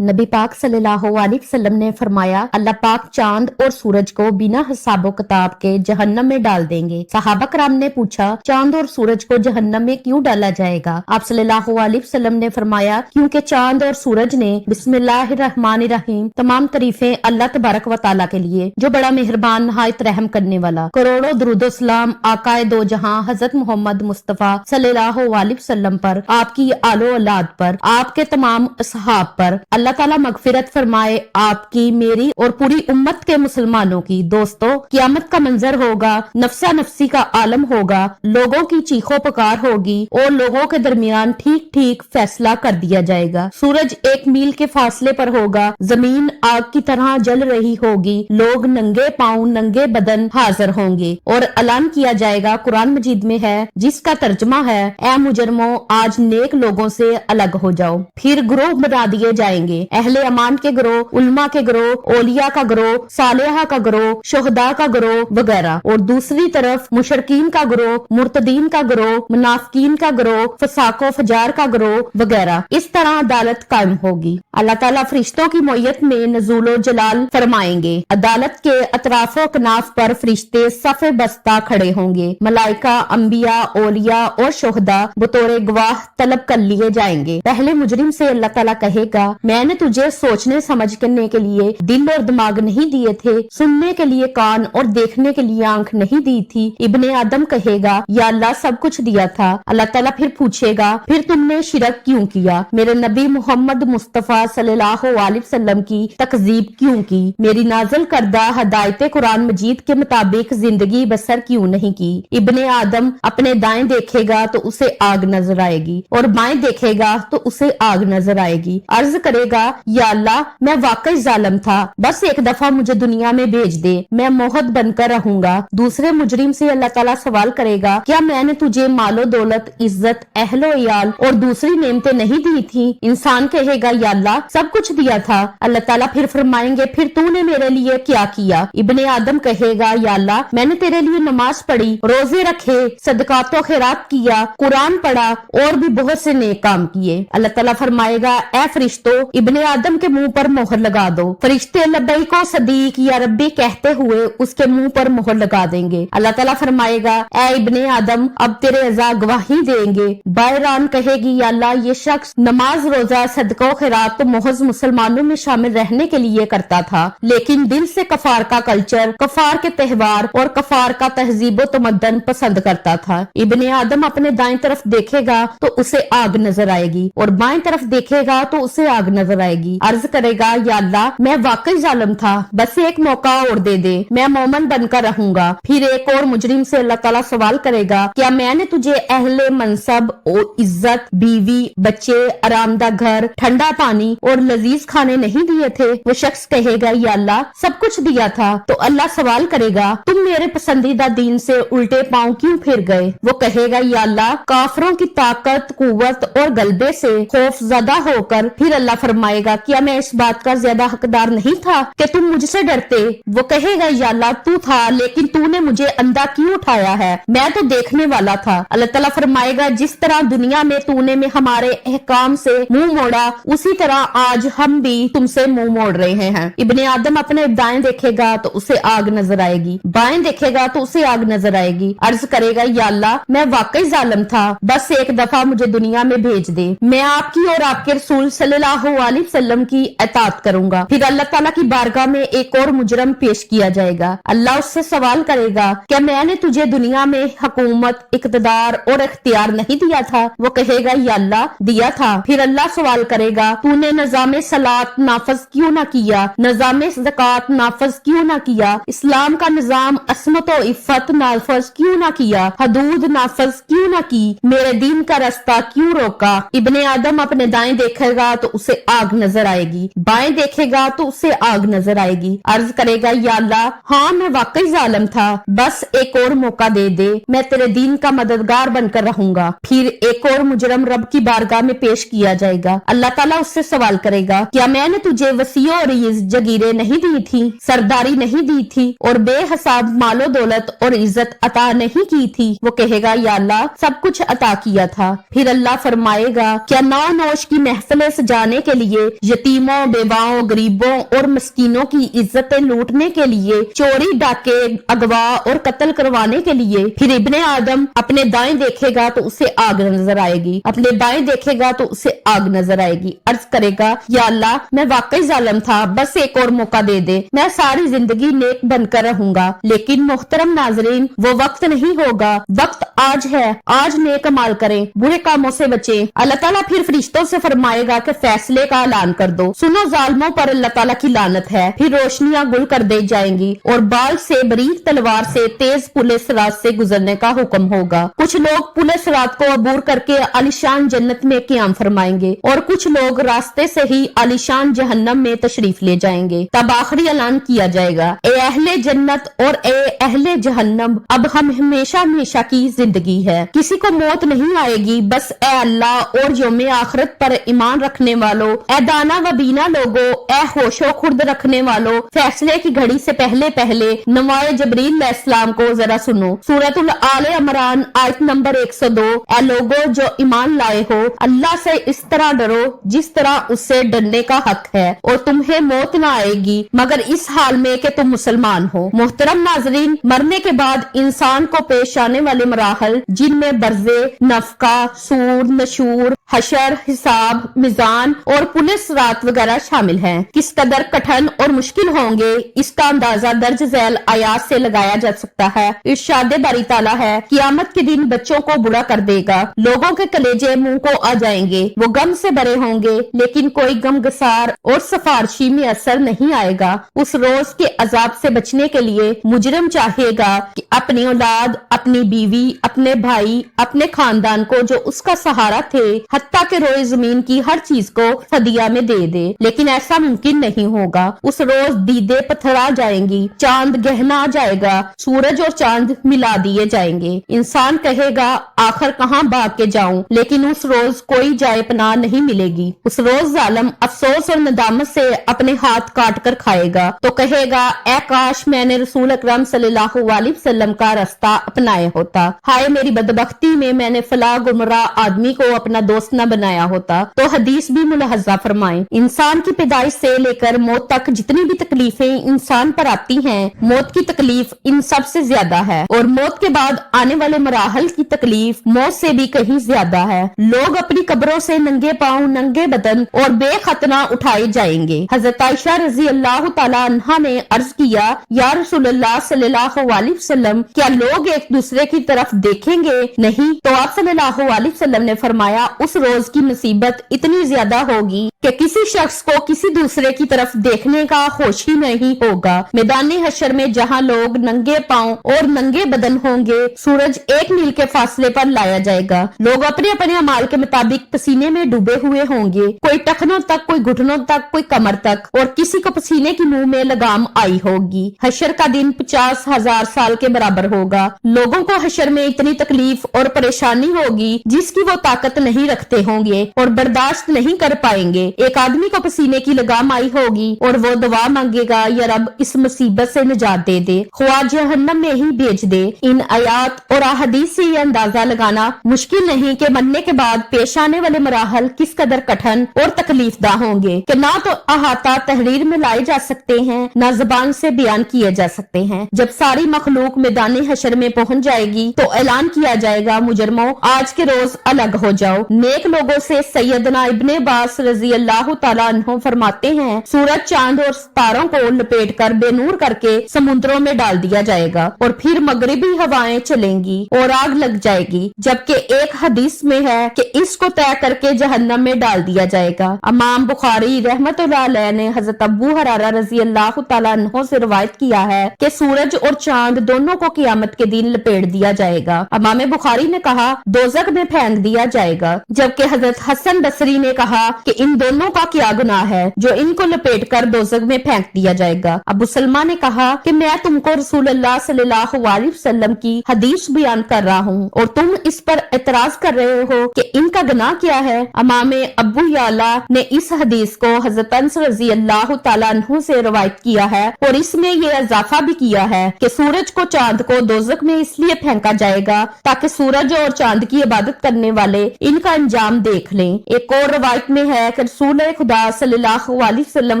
नबी पाक सल्लल्लाहु अलैहि वसल्लम ने फरमाया, अल्लाह पाक चांद और सूरज को बिना हिसाबो किताब के जहन्नम में डाल देंगे। सहाबा कराम ने पूछा, चांद और सूरज को जहन्नम में क्यों डाला जाएगा? आप सल्लल्लाहु अलैहि वसल्लम ने फरमाया, क्योंकि चांद और सूरज ने बिस्मिल्लाहिर्रहमानिर्रहीम तमाम तारीफें अल्लाह तबारक व तआला के लिए, जो बड़ा मेहरबान नहायत रहम करने वाला, करोड़ों दुरूद सलाम आकाए दो जहां हजरत मोहम्मद मुस्तफा सल्लल्लाहु अलैहि वसल्लम पर, आपकी आलो औलाद पर, आपके तमाम असहाब पर, अल्लाह ताला मगफिरत फरमाए आपकी, मेरी और पूरी उम्मत के मुसलमानों की। दोस्तों, क़यामत का मंजर होगा, नफ्सा नफ्सी का आलम होगा, लोगों की चीखों पुकार होगी और लोगों के दरमियान ठीक ठीक फैसला कर दिया जाएगा। सूरज 1 मील के फासले पर होगा, जमीन आग की तरह जल रही होगी, लोग नंगे पांव नंगे बदन हाजिर होंगे और ऐलान किया जाएगा, कुरान मजीद में है, जिसका तर्जमा है, ऐ मुजरमो आज नेक लोगों से अलग हो जाओ। फिर ग्रोह बना दिए जाएंगे, अहले अमान के ग्रोह, उल्मा के ग्रोह, औलिया का ग्रोह, सालेहा का ग्रोह, शोहदा का ग्रोह वगैरह, और दूसरी तरफ मुशरकीन का ग्रोह, मुर्तदीन का ग्रोह, मुनाफिकीन का ग्रोह, फसाको फजार का ग्रोह वगैरह। इस तरह अदालत कायम होगी। अल्लाह ताला फरिश्तों की मोयत में नजूलो जलाल फरमाएंगे। अदालत के अतराफो कनाफ पर फरिश्ते सफ़े बस्ता खड़े होंगे। मलाइका, अंबिया, औलिया और शोहदा बतौर गवाह तलब कर लिए जाएंगे। पहले मुजरिम से अल्लाह ताला कहेगा, मैंने तुझे सोचने समझने के लिए दिल और दिमाग नहीं दिए थे, सुनने के लिए कान और देखने के लिए आंख नहीं दी थी। इब्ने आदम कहेगा, या अल्लाह सब कुछ दिया था। अल्लाह ताला फिर पूछेगा, फिर तुमने शिरक क्यों किया? मेरे नबी मोहम्मद मुस्तफा सल्लल्लाहु अलैहि वसल्लम की तकजीब क्यों की? मेरी नाज़िल करदा हदायत कुरान मजीद के मुताबिक जिंदगी बसर क्यों नहीं की? इब्ने आदम अपने दाएं देखेगा तो उसे आग नजर आएगी और बाएं देखेगा तो उसे आग नजर आएगी। अर्ज करेगा, या अल्लाह मैं वाकई जालिम था, बस एक दफा मुझे दुनिया में भेज दे, मैं मोहत बनकर रहूंगा। दूसरे मुजरिम से अल्लाह ताला सवाल करेगा, क्या मैंने तुझे मालो दौलत, इज्जत, अहलो याल और दूसरी नेमतें नहीं दी थी? इंसान कहेगा, या अल्लाह सब कुछ दिया था। अल्लाह ताला फिर फरमाएंगे, फिर तूने मेरे लिए क्या किया? इब्ने आदम कहेगा, या अल्लाह मैंने तेरे लिए नमाज पढ़ी, रोजे रखे, सदकातो खैरात किया, कुरान पढ़ा और भी बहुत से नेक काम किए। अल्लाह ताला फरमाएगा, ए फरिश्तों, इब्ने आदम के मुंह पर मोहर लगा दो। फरिश्ते लब्बैको सदीक या रब्बी कहते हुए उसके मुंह पर मोहर लगा देंगे। अल्लाह ताला फरमाएगा, ए इब्ने आदम अब तेरे अज़ा गवाही देंगे। बैरान कहेगी, या अल्लाह ये शख्स नमाज, रोजा, सदका खैरात तो महज मुसलमानों में शामिल रहने के लिए करता था, लेकिन दिल से कफार का कल्चर, कफार के त्योहार और कफार का तहजीब तमद्दन पसंद करता था। इब्ने आदम अपने दाएं तरफ देखेगा तो उसे आग नजर आएगी और बाएं तरफ देखेगा तो उसे आग नजर आएगी। अर्ज करेगा, या अल्लाह मैं वाकई जालिम था, बस एक मौका और दे दे, मैं मोमन बनकर रहूंगा। फिर एक और मुजरिम से अल्लाह ताला सवाल करेगा, क्या मैंने तुझे अहले मनसब और इज्जत, बीवी, बच्चे, आरामदा घर, ठंडा पानी और लजीज खाने नहीं दिए थे? वो शख्स कहेगा, या अल्लाह सब कुछ दिया था। तो अल्लाह सवाल करेगा, तुम मेरे पसंदीदा दीन से उल्टे पांव क्यों फिर गए? वो कहेगा, या अल्लाह काफरों की ताकत, कुव्वत और गलबे से खौफ ज़दा होकर। फिर अल्लाह फरमाएगा, क्या मैं इस बात का ज्यादा हकदार नहीं था कि तुम मुझसे डरते? वो कहेगा, या अल्लाह तू था, लेकिन तूने मुझे अंधा क्यों उठाया है? मैं तो देखने वाला था। अल्लाह ताला फरमाएगा, जिस तरह दुनिया में तूने में हमारे अहकाम से मुंह मोड़ा, उसी तरह आज हम भी तुमसे मुंह मोड़ रहे हैं। इब्ने आदम अपने दाएं देखेगा तो उसे आग नजर आएगी, बाएं देखेगा तो उसे आग नजर आएगी। अर्ज करेगा, या अल्लाह मैं वाकई जालिम था, बस एक दफा मुझे दुनिया में भेज दे, मैं आपकी और आपके रसूल सल्लल्लाहु अलैहि वसल्लम की इताअत करूंगा। फिर अल्लाह ताला की बारगाह में एक और मुजरम पेश किया जाएगा। अल्लाह उससे सवाल करेगा, क्या मैंने तुझे दुनिया में हुकूमत, इक़्तिदार और इख्तियार नहीं दिया था? वो कहेगा, या अल्लाह दिया था। फिर अल्लाह सवाल करेगा, तूने निज़ाम सलात नाफज क्यों ना किया, निज़ाम ज़कात नाफज क्यों ना किया, इस्लाम का निज़ाम असमत और इफ़्फ़त नाफज क्यों ना किया, हदूद नाफज क्यों ना की, मेरे दीन का रास्ता क्यों रोका? इब्ने आदम अपने दाएं देखेगा तो उसे आग नजर आएगी, बाएं देखेगा तो उसे आग नजर आएगी। अर्ज करेगा, या अल्लाह हाँ मैं वाकई जालिम था, बस एक और मौका दे दे, मैं तेरे दीन का मददगार बनकर रहूंगा। फिर एक और मुजरम रब की बारगाह में पेश किया जाएगा। अल्लाह ताला उससे सवाल करेगा, क्या मैंने तुझे वसीयो और जगीरें नहीं दी थी, सरदारी नहीं दी थी और बेहसाब اب मालो दौलत और इज्जत अता नहीं की थी, वो कहेगा या अल्लाह सब कुछ अता किया था। फिर अल्लाह फरमाएगा क्या नौ नोश की महफिलें सजाने के लिए, यतीमों, बेवाओं, गरीबों और मस्कीनों की इज्जतें लूटने के लिए, चोरी, डाके, अगवा और कत्ल करवाने के लिए। फिर इब्ने आदम अपने दाएं देखेगा तो उसे आग नजर आएगी, अपने बाएं देखेगा तो उसे आग नजर आएगी। अर्ज करेगा या अल्लाह मैं वाकई जालिम था, बस एक और मौका दे दे, मैं सारी जिंदगी नेक बनकर रहूंगा। लेकिन मोहतरम नाजरीन, वो वक्त नहीं होगा, वक्त आज है, आज नेक अमाल करें, बुरे कामों से बचें। अल्लाह ताला फिर फरिश्तों से फरमाएगा कि फैसले का ऐलान कर दो, सुनो जालिमों पर अल्लाह ताला की लानत है। फिर रोशनियां गुल कर दी जाएंगी और बाल से बारीक तलवार से तेज पुले सिरात से गुजरने का हुक्म होगा। कुछ लोग पुले सिरात को अबूर करके आलिशान जन्नत में क़याम फरमाएंगे और कुछ लोग रास्ते से ही आलिशान जहन्नम में तशरीफ ले जाएंगे। तब आखिरी ऐलान किया जाएगा, ए अहले जन्नत और ए अहले जहन्नम, अब हम हमेशा हमेशा की जिंदगी है, किसी को मौत नहीं आएगी। बस ए अल्लाह और यौम आखिरत पर ईमान रखने वालों, ए दाना व बीना लोगो, ए होशो खुर्द रखने वालों, फैसले की घड़ी से पहले पहले नवाए जबरील अलैहिस्सलाम को जरा सुनो। सूरतुल आले इमरान आयत नंबर 102, ए लोगो जो ईमान लाए हो, अल्लाह से इस तरह डरो जिस तरह उससे डरने का हक है, और तुम्हें मौत न आएगी मगर इस हाल में कि तुम मुसलमान हो। मोहतरम नाजरीन, मरने के बाद इंसान को पेश आने वाले मराहल, जिनमें बर्जे, नफका, सूर, नशूर, हशर, हिसाब, मिजान और पुलिस रात वगैरह शामिल हैं, किस कदर कठिन और मुश्किल होंगे इसका अंदाजा दर्ज झैल आयात से लगाया जा सकता है। इरशाद बारी ताला है, कियामत के दिन बच्चों को बुरा कर देगा, लोगों के कलेजे मुंह को आ जाएंगे, वो गम से भरे होंगे लेकिन कोई गम गसार और सफारशी में असर नहीं आएगा। उस रोज के अजाब से बचने के लिए मुजरिम चाहेगा कि अपनी औलाद, अपनी बीवी, अपने भाई, अपने खानदान को जो उसका सहारा थे, हत्ता के रोए जमीन की हर चीज को फदिया में दे दे, लेकिन ऐसा मुमकिन नहीं होगा। उस रोज दीदे पथरा जाएंगी, चांद गहना आ जाएगा, सूरज और चांद मिला दिए जाएंगे। इंसान कहेगा आखिर कहाँ भाग के जाऊं, लेकिन उस रोज कोई जाए पनाह नहीं मिलेगी। उस रोज जालिम अफसोस और नदामत से अपने हाथ काट कर खाएगा तो कहेगा ऐ काश मैंने रसूल अकरम सल्लल्लाहु अलैहि वसल्लम का रास्ता अपनाया होता, हाय मेरी बदबख्ती में मैंने फला गुमराह आदमी को अपना दोस्त न बनाया होता। तो हदीस भी मुलाहजा फरमाएं, इंसान की पैदाइश से लेकर मौत तक जितनी भी तकलीफें इंसान पर आती हैं, मौत की तकलीफ इन सब से ज्यादा है, और मौत के बाद आने वाले मराहल की तकलीफ मौत से भी कहीं ज्यादा है। लोग अपनी कब्रों से नंगे पांव, नंगे बदन और बेखतना उठाए जाएंगे। हजरत आयशा रजी अल्लाह तआला अन्हा ने अर्ज किया, या रसूलुल्लाह सल्लल्लाहु अलैहि वसल्लम, क्या लोग एक दूसरे की तरफ देखेंगे? नहीं। तो आप सल्लल्लाहु अलैहि वसल्लम ने फरमाया, उस रोज की मुसीबत इतनी ज्यादा होगी कि किसी शख्स को किसी दूसरे की तरफ देखने का होश ही नहीं होगा। मैदान हशर में जहाँ लोग नंगे पांव और नंगे बदन होंगे, सूरज 1 मील के फासले पर लाया जाएगा। लोग अपने अपने अमाल के मुताबिक पसीने में डूबे हुए होंगे, कोई टखनों तक, कोई घुटनों तक, कोई कमर तक, और किसी को पसीने की मुंह में लगाम आई होगी। हशर का दिन 50,000 साल के बराबर होगा। लोगों को हशर में इतनी तकलीफ और परेशानी होगी जिसकी वो ताकत नहीं रखते होंगे और बर्दाश्त नहीं कर पाएंगे। एक आदमी को पसीने की लगाम आई होगी और वो दुआ मांगेगा, या रब इस मुसीबत से निजात दे दे, ख्वाह जहन्नम में ही भेज दे। इन आयात और अहादीस से ये अंदाजा लगाना मुश्किल नहीं कि मरने के बाद पेश आने वाले मराहल किस कदर कठिन और तकलीफदा होंगे कि ना तो अहाता तहरीर में लाए जा सकते हैं, ना जुबान से बयान किए जा सकते हैं। जब सारी मखलूक मैदानी हशर में पहुंच जाएगी तो ऐलान किया जाएगा, मुजरमों आज के रोज अलग हो जाओ। नेक लोगों से सैयदना इब्ने अब्बास रजी अल्लाह तआला अन्हु फरमाते हैं, सूरज, चांद और सितारों को लपेट कर बेनूर करके समुद्रों में डाल दिया जाएगा और फिर मगरिबी हवाएं चलेंगी और आग लग जाएगी। जबकि एक हदीस में है कि इसको तय करके जहन्नम में डाल दिया जाएगा। इमाम बुखारी रहमतुल्लाह अलैह ने हजरत अबू हुरैरा रजी अल्लाह तआला अन्हु से रिवायत किया है कि सूरज और चांद दोनों को क़यामत के दिन लपेट दिया जाएगा। इमाम बुखारी ने कहा दोज़ख में फेंक दिया जाएगा, जबकि हजरत हसन बसरी ने कहा कि इन दो दोनों का क्या गुनाह है जो इनको लपेट कर दोज़ख में फेंक दिया जाएगा। अबू सलमा ने कहा कि मैं तुमको रसूलुल्लाह सल्लल्लाहु अलैहि वसल्लम की हदीस बयान कर रहा हूँ और तुम इस पर एतराज कर रहे हो कि इनका गुनाह क्या है। इमाम अबू याला ने इस हदीस को हज़रत अनस रज़ी अल्लाह तआला अन्हु से रवायत किया है और इसमें ये इजाफा भी किया है कि सूरज को चांद को दोज़ख में इसलिए फेंका जाएगा ताकि सूरज और चांद की इबादत करने वाले इनका अंजाम देख लें। एक और रवायत में है कि रसूल खुदा सल्लल्लाहु अलैहि वसल्लम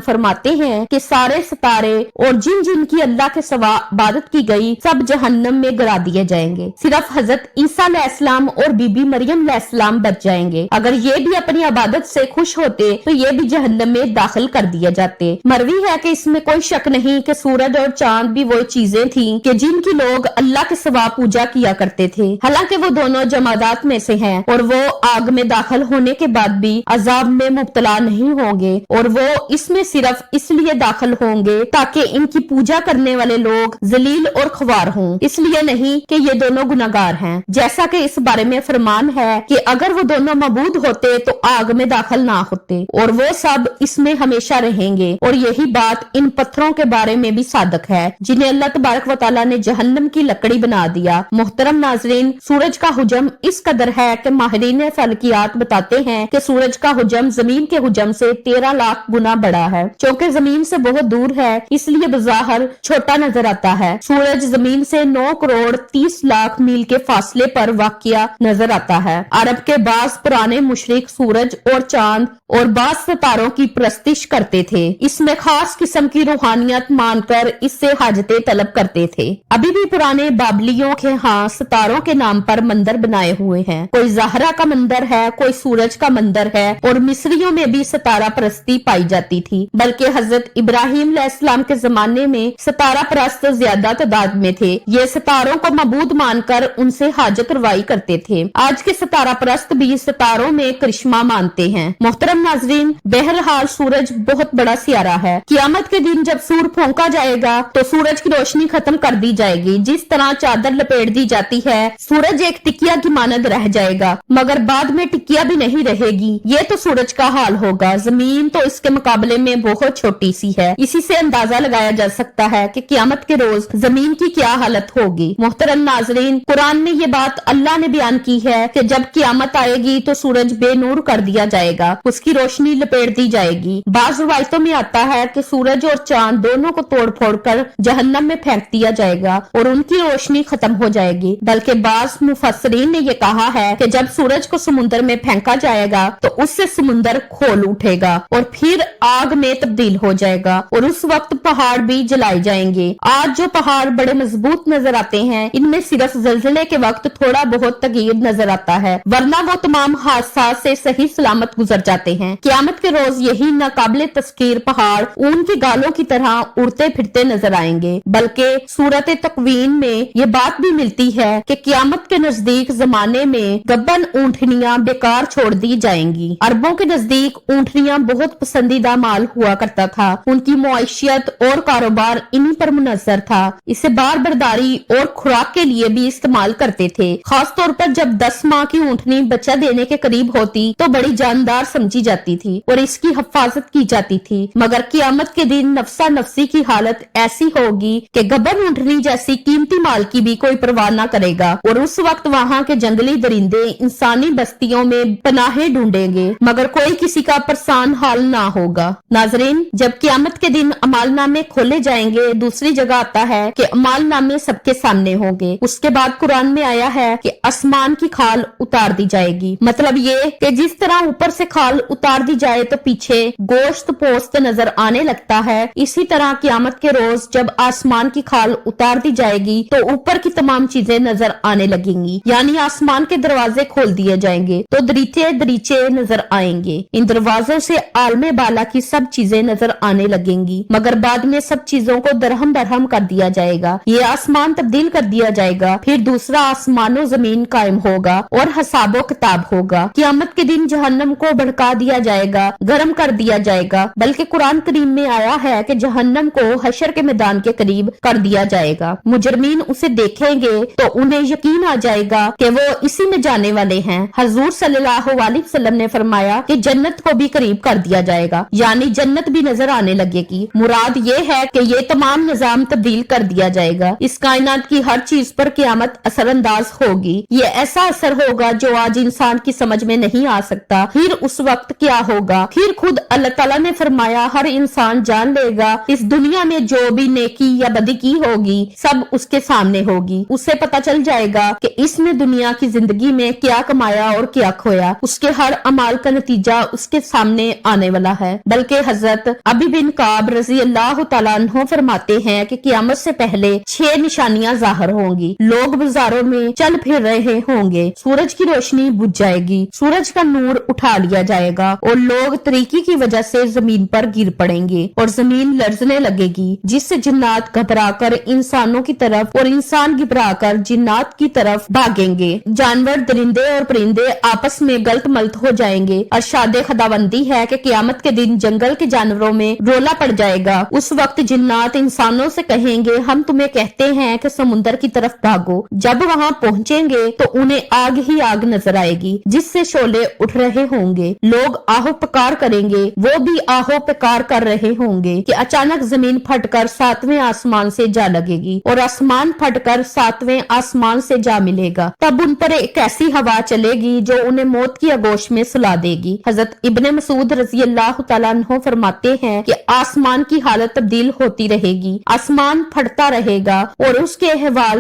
फरमाते हैं कि सारे सितारे और जिन जिन की अल्लाह के सिवा इबादत की गई सब जहन्नम में गिरा दिए जाएंगे, सिर्फ हजरत ईसा अलैहिस्सलाम और बीबी मरियम अलैहिस्सलाम बच जाएंगे। अगर ये भी अपनी इबादत से खुश होते तो ये भी जहन्नम में दाखिल कर दिए जाते। मरवी है कि इसमें कोई शक नहीं कि सूरज और चांद भी वो चीजें थी कि जिनकी लोग अल्लाह के सिवा पूजा किया करते थे। हालांकि वो दोनों जमादात में से हैं और वो आग में दाखिल होने के बाद भी अजाब में मुब्तला नहीं होंगे और वो इसमें सिर्फ इसलिए दाखिल होंगे ताकि इनकी पूजा करने वाले लोग जलील और ख्वार हों, इसलिए नहीं कि ये दोनों गुनाहगार हैं। जैसा कि इस बारे में फरमान है कि अगर वो दोनों मबूद होते तो आग में दाखिल ना होते और वो सब इसमें हमेशा रहेंगे। और यही बात इन पत्थरों के बारे में भी सादक है जिन्हें अल्लाह तबारक व तआला ने जहन्नम की लकड़ी बना दिया। मोहतरम नाजरीन, सूरज का हुजम इस कदर है कि माहिरीन फलकियात बताते हैं कि सूरज का हुजम जमीन के हुजम से 13 लाख गुना बड़ा है। चूँकि जमीन से बहुत दूर है इसलिए बज़ाहिर छोटा नजर आता है। सूरज जमीन से 9 करोड़ 30 लाख मील के फासले पर वाक़िया नजर आता है। अरब के बाज़ पुराने मुशरिक सूरज और चांद और बाज़ सितारों की प्रस्तिश करते थे। इसमें खास किस्म की रूहानियत मानकर इससे हाजतें तलब करते थे। अभी भी पुराने बाबलियों के यहाँ सितारों के नाम पर मंदिर बनाए हुए हैं। कोई ज़हरा का मंदिर है, कोई सूरज का मंदिर है और मिस्रियों में भी सितारा परस्ती पाई जाती थी। बल्कि हजरत इब्राहिम अलैहिस्सलाम के जमाने में सितारा परस्त ज्यादा तादाद में थे। ये सितारों को मबूद मानकर उनसे हाजत रवाई करते थे। आज के सितारा परस्त भी सितारों में करिश्मा मानते हैं। मोहतरम नाजरीन, बहरहाल सूरज बहुत बड़ा सियारा है। क़यामत के दिन जब सूर फूंका जाएगा तो सूरज की रोशनी खत्म कर दी जाएगी। जिस तरह चादर लपेट दी जाती है सूरज एक टिकिया की मानद रह जाएगा, मगर बाद में टिकिया भी नहीं रहेगी। ये तो सूरज का हाल होगा। जमीन तो इसके मुकाबले में बहुत छोटी सी है। इसी से अंदाजा लगाया जा सकता है कि क़यामत के रोज जमीन की क्या हालत होगी। मोहतरम नाजरीन, कुरान में ये बात अल्लाह ने बयान की है कि जब क़यामत आएगी तो सूरज बेनूर कर दिया जाएगा, उसकी रोशनी लपेट दी जाएगी। बाज़ रिवायतों में आता है कि सूरज और चांद दोनों को तोड़ फोड़ कर जहन्नम में फेंक दिया जाएगा और उनकी रोशनी खत्म हो जाएगी। बल्कि बाज़ मुफस्सिरीन ने यह कहा है कि जब सूरज को समुद्र में फेंका जाएगा तो उससे समुद्र खोल उठेगा और फिर आग में तब्दील हो जाएगा और उस वक्त पहाड़ भी जलाए जाएंगे। आज जो पहाड़ बड़े मजबूत नजर आते हैं इनमें सिर्फ जल्जले के वक्त थोड़ा बहुत तगीर नजर आता है, वरना वो तमाम हादसा से सही सलामत गुजर जाते हैं। क़यामत के रोज यही नाकाबिले तस्कीर पहाड़ ऊन की गालों की तरह उड़ते फिरते नजर आएंगे। बल्कि सूरत तकवीन में ये बात भी मिलती है कि क़यामत के नजदीक जमाने में गब्बन ऊँटनियां बेकार छोड़ दी जाएंगी। अरबों के नजदीक ऊँटनियां बहुत पसंदीदा माल हुआ करता था। उनकी मुआशियत और कारोबार इन्हीं पर मुनहसर था। इसे बार बर्दारी और खुराक के लिए भी इस्तेमाल करते थे। खास तौर पर जब 10 माह की ऊँटनी बच्चा देने के करीब होती तो बड़ी जानदार समझी जाती थी और इसकी हिफाजत की जाती थी। मगर क़यामत के दिन नफ्सा नफ्सी की हालत ऐसी होगी कि गब्बन ऊँटनी जैसी कीमती माल की भी कोई परवाह न करेगा और उस वक्त वहाँ के जंगली दरिंदे इंसानी बस्तियों में पनाहें ढूंढेंगे, मगर कोई किसी का परेशान हाल ना होगा। नाजरीन, जब क़यामत के दिन अमालनामे खोले जाएंगे दूसरी जगह आता है कि अमालनामे सबके सामने होंगे। उसके बाद कुरान में आया है कि आसमान की खाल उतार दी जाएगी। मतलब ये कि जिस तरह ऊपर से खाल उतार दी जाए तो पीछे गोश्त पोस्त नजर आने लगता है, इसी तरह क़यामत के रोज जब आसमान की खाल उतार दी जाएगी तो ऊपर की तमाम चीजें नजर आने लगेंगी। यानी आसमान के दरवाजे खोल दिए जाएंगे तो दरीचे दरीचे नजर आएंगे। इन दरवाजों से आलमे बाला की सब चीजें नजर आने लगेंगी, मगर बाद में सब चीजों को दरहम बरहम कर दिया जाएगा। ये आसमान तब्दील कर दिया जाएगा, फिर दूसरा आसमान और जमीन कायम होगा और हिसाबो किताब होगा। क़यामत के दिन जहन्नम को भड़का दिया जाएगा, गर्म कर दिया जाएगा। बल्कि कुरान करीम में आया है कि जहन्नम को हशर के मैदान के करीब कर दिया जाएगा। मुजरमीन उसे देखेंगे तो उन्हें यकीन आ जाएगा कि वो इसी में जाने वाले हैं। हजूर सल्लल्लाहु अलैहि वसल्लम ने फरमाया कि जन्नत जन्नत को भी करीब कर दिया जाएगा, यानी जन्नत भी नजर आने लगेगी। मुराद ये है कि ये तमाम निजाम तब्दील कर दिया जाएगा। इस कायनात की हर चीज पर क़यामत असरअंदाज होगी। ये ऐसा असर होगा जो आज इंसान की समझ में नहीं आ सकता। फिर उस वक्त क्या होगा? फिर खुद अल्लाह ताला ने फरमाया, हर इंसान जान लेगा इस दुनिया में जो भी नेकी या बदी की होगी सब उसके सामने होगी। उसे पता चल जाएगा कि इसने दुनिया की जिंदगी में क्या कमाया और क्या खोया। उसके हर अमाल का नतीजा उसके सामने आने वाला है। बल्कि हजरत अबी बिन काब रजी अल्लाह तआला अन्हु फरमाते हैं कि क़यामत से पहले 6 निशानियां जाहिर होंगी। लोग बाजारों में चल फिर रहे होंगे, सूरज की रोशनी बुझ जाएगी, सूरज का नूर उठा लिया जाएगा और लोग तरीकी की वजह से जमीन पर गिर पड़ेंगे और जमीन लर्जने लगेगी, जिससे जिन्नात घबराकर इंसानों की तरफ और इंसान घबराकर जिन्नात की तरफ भागेंगे। जानवर, दरिंदे और परिंदे आपस में गलत मलत हो जाएंगे। अरशाद खुदाबंदी है कि क़यामत के दिन जंगल के जानवरों में रोला पड़ जाएगा। उस वक्त जिन्नात इंसानों से कहेंगे, हम तुम्हें कहते हैं कि समुंदर की तरफ भागो। जब वहाँ पहुँचेंगे तो उन्हें आग ही आग नजर आएगी, जिससे शोले उठ रहे होंगे। लोग आहो पकार करेंगे, वो भी आहो पकार कर रहे होंगे कि अचानक जमीन फटकर 7वें आसमान से जा लगेगी और आसमान फटकर 7वें आसमान से जा मिलेगा। तब उन पर एक ऐसी हवा चलेगी जो उन्हें मौत की आगोश में सुला देगी। हजरत इब्ने मसूद रजी अल्लाह तआला अन्हु फरमाते हैं कि आसमान की हालत तब्दील होती रहेगी, आसमान फटता रहेगा और उसके अहवाल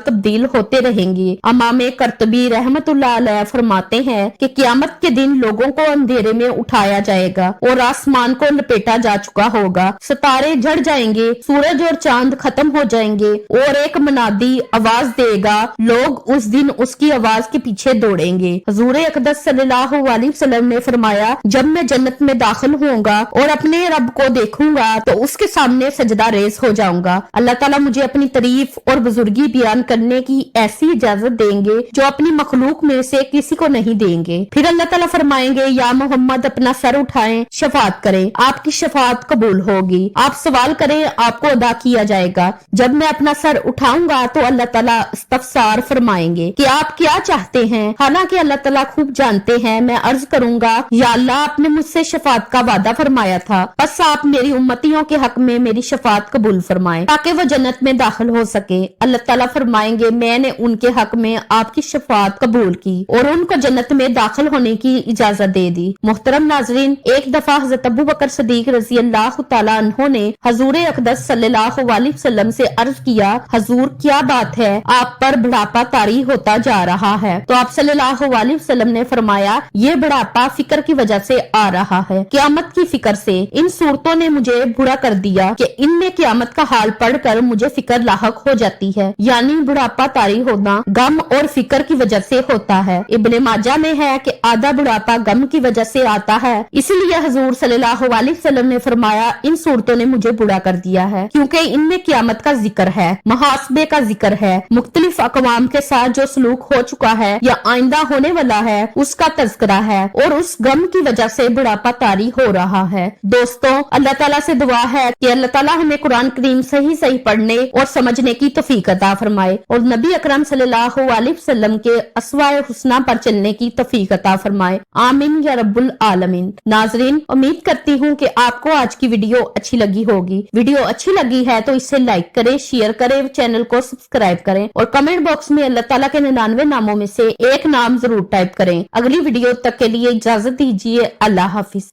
तब्दील होते रहेंगे। इमाम कर्तबी रहमतुल्लाह अलैह फरमाते हैं कि क़यामत के दिन लोगों को अंधेरे में उठाया जाएगा और आसमान को लपेटा जा चुका होगा। सितारे झड़ जाएंगे, सूरज और चांद खत्म हो जाएंगे और एक मुनादी आवाज देगा। लोग उस दिन उसकी आवाज के पीछे दौड़ेंगे। हुजूर अक़दस सल्लल्लाहु अलैहि वसल्लम ने फरमाया, जब मैं जन्नत में दाखिल होऊंगा और अपने रब को देखूंगा तो उसके सामने सजदा रेज़ हो जाऊंगा। अल्लाह ताला मुझे अपनी तारीफ और बुजुर्गी बयान करने की ऐसी इजाजत देंगे जो अपनी मखलूक में से किसी को नहीं देंगे। फिर अल्लाह ताला फरमाएंगे, या मोहम्मद अपना सर उठाएं, शफात करें, आपकी शफात कबूल होगी। आप सवाल करें, आपको अदा किया जाएगा। जब मैं अपना सर उठाऊंगा तो अल्लाह ताला इस्तफसार फरमाएंगे कि आप क्या चाहते हैं। हालांकि अल्लाह ताला खूब जानते हैं। मैं अर्ज करूंगा, या अल्लाह, आपने मुझसे शफात का वादा फरमाया था, बस आप मेरी उम्मतियों के हक में मेरी शफात कबूल फरमाएं ताकि वो जन्नत में दाखिल हो सके। अल्लाह ताला फरमाएंगे, मैंने उनके हक में आपकी शफात कबूल की और उनको जन्नत में दाखिल होने की इजाजत दे दी। मोहतरम नाजरीन, एक दफा हज़रत अबू बकर सदीक रजी अल्लाह तआला अन्हु ने हुजूर अक़दस सल्लल्लाहु अलैहि वसल्लम से अर्ज किया, हुजूर क्या बात है, आप पर बुढ़ापा तारी होता जा रहा है। तो आप सल्लल्लाहु अलैहि वसल्लम ने फरमाया, ये बुढ़ापा फिक्र की वजह से आ रहा है, क़यामत की फिक्र से। इन सूरतों ने मुझे बुरा कर दिया कि इनमें क़यामत का हाल पढ़कर मुझे फिक्र लाहक हो जाती है। यानी बुढ़ापा तारी होना गम और फिक्र की वजह से होता है। इब्ने माजा में है कि आधा बुढ़ापा गम की वजह से आता है, इसलिए हुजूर सल्लल्लाहु अलैहि वसल्लम ने फरमाया, इन सूरतों ने मुझे बुरा कर दिया है, क्योंकि इनमें क़यामत का जिक्र है, मुहासबे का जिक्र है, मुख्तलिफ अक़वाम के साथ जो सलूक हो चुका है या आइंदा होने वाला है उसका तज़किरा है, और उस गम की वजह से बुढ़ापा तारी हो रहा है। दोस्तों, अल्लाह ताला से दुआ है कि अल्लाह ताला हमें कुरान करीम सही सही पढ़ने और समझने की तौफीक अता फरमाए और नबी अकरम सल्लल्लाहु अलैहि वसल्लम के अस्वाए हुस्ना पर चलने की तौफीक अता फरमाए। आमीन या रब्बुल आलमीन। नाजरीन, उम्मीद करती हूँ कि आपको आज की वीडियो अच्छी लगी होगी। वीडियो अच्छी लगी है तो इसे लाइक करें, शेयर करें, चैनल को सब्सक्राइब करें और कमेंट बॉक्स में अल्लाह ताला के 99 नामों में से एक नाम जरूर टाइप करें। अगली वीडियो तक के लिए इजाजत दीजिए। अल्लाह हाफिज।